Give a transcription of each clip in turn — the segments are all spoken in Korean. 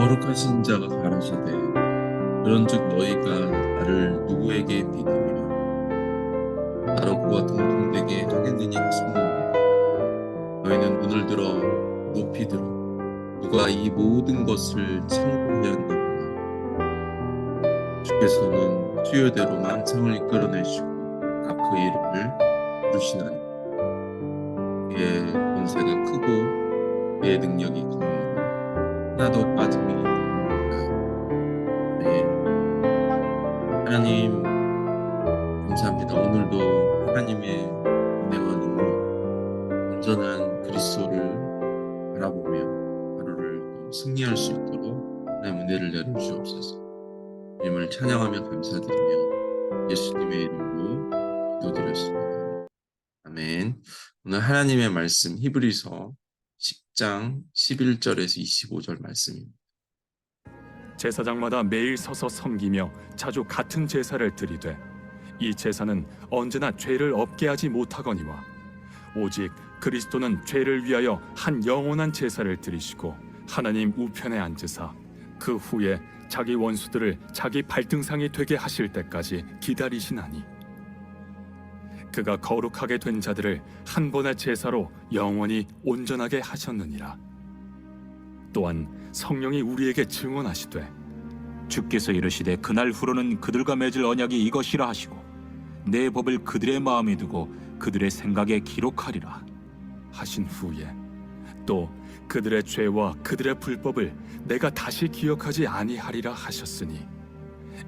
거룩하신 자가 가라사대 그런즉 너희가 나를 누구에게 비기며 나로 그와 동통되게 하겠느냐 하셨느니라. 너희는 눈을 들어 높이 들어 누가 이 모든 것을 창조해야 한다구나. 주께서는 수요대로 만상을 이끌어내시고 각 그 이름을 부르시나니 그의 권세가 크고 그의 능력이 강하고 하나도 빠짐이 없느니라. 아멘. 하나님 감사합니다. 오늘도 하나님의 은혜와 능력, 온전한 그리스도를 바라보며 하루를 또 승리할 수 있도록 하나님 은혜를 내려주옵소서. 주님을 찬양하며 감사드리며 예수님의 이름으로 기도드렸습니다. 아멘. 오늘 하나님의 말씀 히브리서 10장 11절에서 25절 말씀입니다. 제사장마다 매일 서서 섬기며 자주 같은 제사를 드리되 이 제사는 언제나 죄를 없게 하지 못하거니와 오직 그리스도는 죄를 위하여 한 영원한 제사를 드리시고 하나님 우편에 앉으사 그 후에 자기 원수들을 자기 발등상이 되게 하실 때까지 기다리시나니 그가 거룩하게 된 자들을 한 번의 제사로 영원히 온전하게 하셨느니라. 또한 성령이 우리에게 증언하시되 주께서 이르시되 그날 후로는 그들과 맺을 언약이 이것이라 하시고 내 법을 그들의 마음에 두고 그들의 생각에 기록하리라 하신 후에 또 그들의 죄와 그들의 불법을 내가 다시 기억하지 아니하리라 하셨으니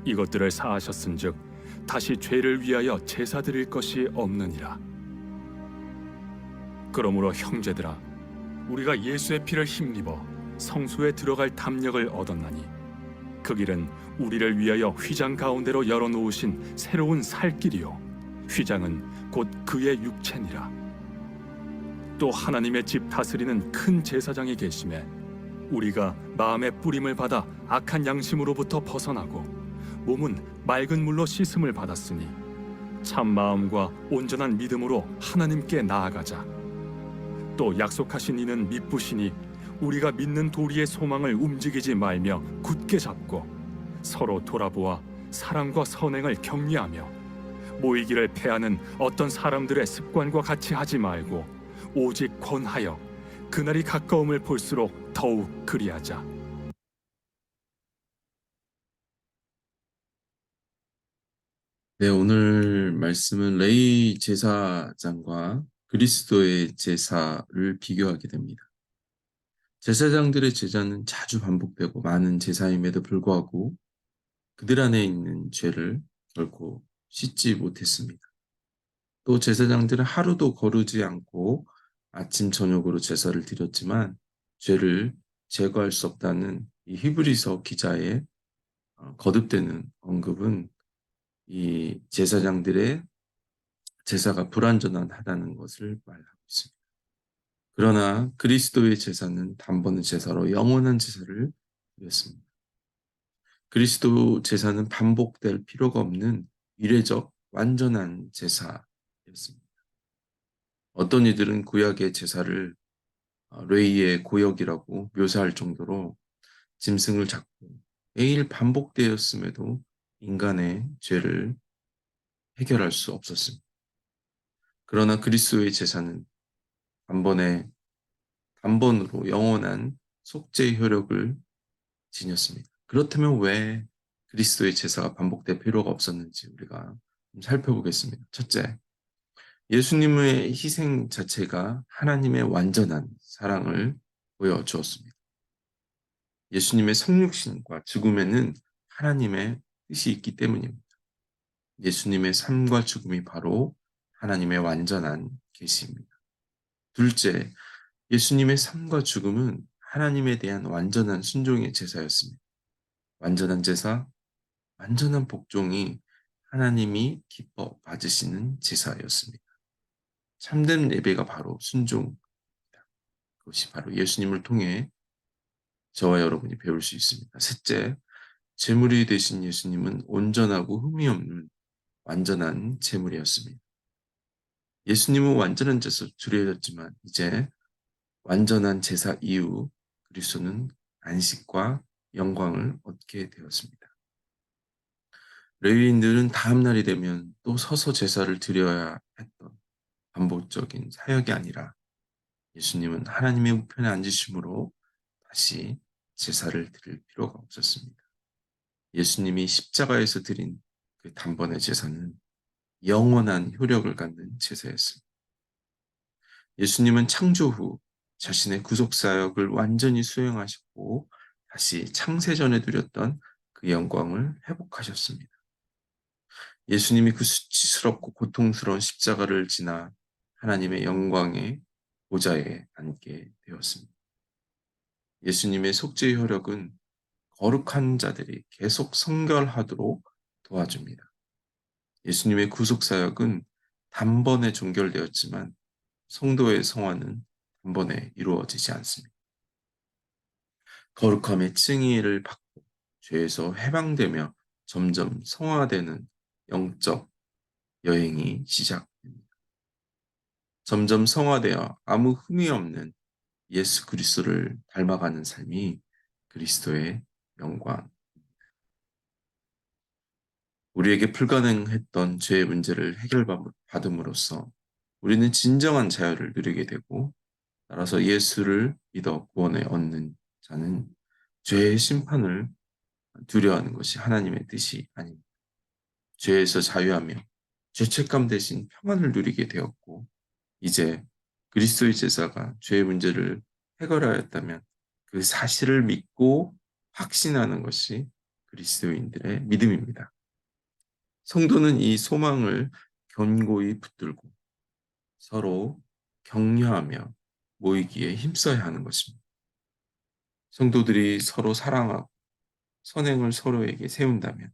이것들을 사하셨은즉 다시 죄를 위하여 제사 드릴 것이 없느니라. 그러므로 형제들아 우리가 예수의 피를 힘입어 성소에 들어갈 담력을 얻었나니 그 길은 우리를 위하여 휘장 가운데로 열어놓으신 새로운 살 길이요 휘장은 곧 그의 육체니라. 또 하나님의 집 다스리는 큰 제사장이 계심에 우리가 마음의 뿌림을 받아 악한 양심으로부터 벗어나고 몸은 맑은 물로 씻음을 받았으니 참 마음과 온전한 믿음으로 하나님께 나아가자. 또 약속하신 이는 미쁘시니 우리가 믿는 도리의 소망을 움직이지 말며 굳게 잡고 서로 돌아보아 사랑과 선행을 격려하며 모이기를 패하는 어떤 사람들의 습관과 같이 하지 말고 오직 권하여 그날이 가까움을 볼수록 더욱 그리하자. 네, 오늘 말씀은 레위 제사장과 그리스도의 제사를 비교하게 됩니다. 제사장들의 제사는 자주 반복되고 많은 제사임에도 불구하고 그들 안에 있는 죄를 결코 씻지 못했습니다. 또 제사장들은 하루도 거르지 않고 아침 저녁으로 제사를 드렸지만 죄를 제거할 수 없다는 이 히브리서 기자의 거듭되는 언급은 이 제사장들의 제사가 불완전하다는 것을 말하고 있습니다. 그러나 그리스도의 제사는 단번의 제사로 영원한 제사를 드렸습니다. 그리스도 제사는 반복될 필요가 없는 이례적 완전한 제사였습니다. 어떤 이들은 구약의 제사를 레위의 고역이라고 묘사할 정도로 짐승을 잡고 매일 반복되었음에도 인간의 죄를 해결할 수 없었습니다. 그러나 그리스도의 제사는 단번으로 영원한 속죄의 효력을 지녔습니다. 그렇다면 왜 그리스도의 제사가 반복될 필요가 없었는지 우리가 좀 살펴보겠습니다. 첫째, 예수님의 희생 자체가 하나님의 완전한 사랑을 보여주었습니다. 예수님의 성육신과 죽음에는 하나님의 뜻이 있기 때문입니다. 예수님의 삶과 죽음이 바로 하나님의 완전한 계시입니다. 둘째, 예수님의 삶과 죽음은 하나님에 대한 완전한 순종의 제사였습니다. 완전한 제사, 완전한 복종이 하나님이 기뻐 받으시는 제사였습니다. 참된 예배가 바로 순종입니다. 그것이 바로 예수님을 통해 저와 여러분이 배울 수 있습니다. 셋째, 제물이 되신 예수님은 온전하고 흠이 없는 완전한 제물이었습니다. 예수님은 완전한 제사로 드려졌지만 이제 완전한 제사 이후 그리스도는 안식과 영광을 얻게 되었습니다. 레위인들은 다음 날이 되면 또 서서 제사를 드려야 했던 반복적인 사역이 아니라 예수님은 하나님의 우편에 앉으심으로 다시 제사를 드릴 필요가 없었습니다. 예수님이 십자가에서 드린 그 단번의 제사는 영원한 효력을 갖는 제사였습니다. 예수님은 창조 후 자신의 구속사역을 완전히 수행하셨고 다시 창세전에 누렸던 그 영광을 회복하셨습니다. 예수님이 그 수치스럽고 고통스러운 십자가를 지나 하나님의 영광의 보좌에 앉게 되었습니다. 예수님의 속죄의 효력은 거룩한 자들이 계속 성결하도록 도와줍니다. 예수님의 구속사역은 단번에 종결되었지만 성도의 성화는 단번에 이루어지지 않습니다. 거룩함의 칭의를 받고 죄에서 해방되며 점점 성화되는 영적 여행이 시작됩니다. 점점 성화되어 아무 흠이 없는 예수 그리스도를 닮아가는 삶이 그리스도의 영광. 우리에게 불가능했던 죄의 문제를 해결받음으로써 우리는 진정한 자유를 누리게 되고 따라서 예수를 믿어 구원을 얻는 자는 죄의 심판을 두려워하는 것이 하나님의 뜻이 아닙니다. 죄에서 자유하며 죄책감 대신 평안을 누리게 되었고 이제 그리스도의 제사가 죄의 문제를 해결하였다면 그 사실을 믿고 확신하는 것이 그리스도인들의 믿음입니다. 성도는 이 소망을 견고히 붙들고 서로 격려하며 모이기에 힘써야 하는 것입니다. 성도들이 서로 사랑하고 선행을 서로에게 세운다면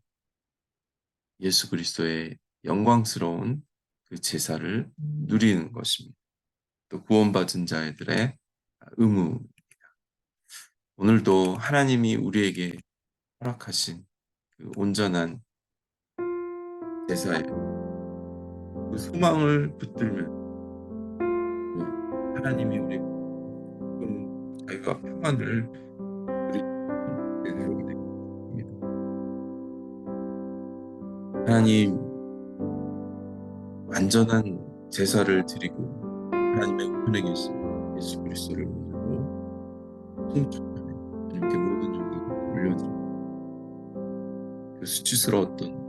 예수 그리스도의 영광스러운 그 제사를 누리는 것입니다. 또 구원받은 자들의 의무입니다. 오늘도 하나님이 우리에게 허락하신 그 온전한 제사에 그 소망을 붙들면 하나님이 우리에게 자유와 평안을 내려오게 됩니다. 하나님 완전한 제사를 드리고 하나님의 우편에 계신 예수 그리스도를 믿고 통촉하며 하나님께 모든 영광을 올려드립니다. 그 수치스러웠던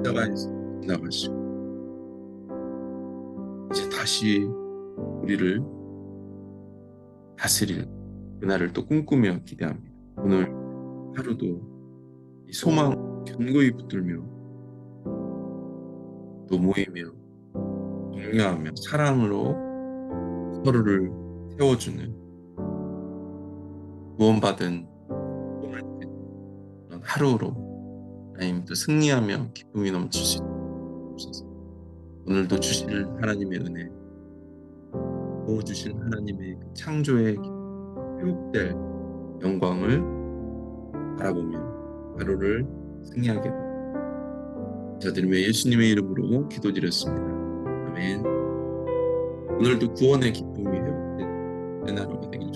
십자가에서 지나가시고 이제 다시 우리를 다스릴 그날을 또 꿈꾸며 기대합니다. 오늘 하루도 이 소망 견고히 붙들며 또 모이며 격려하며 사랑으로 서로를 세워주는 구원받은 그런 하루로 하나님 또 승리하며 기쁨이 넘칠 수 있옵소서. 오늘도 주실 하나님의 은혜, 도와주신 하나님의 그 창조의 회복될 영광을 바라보며 하루를 승리하게 됩니다. 자들이며 예수님의 이름으로 기도드렸습니다. 아멘. 오늘도 구원의 기쁨이 회복되는 하루가 되길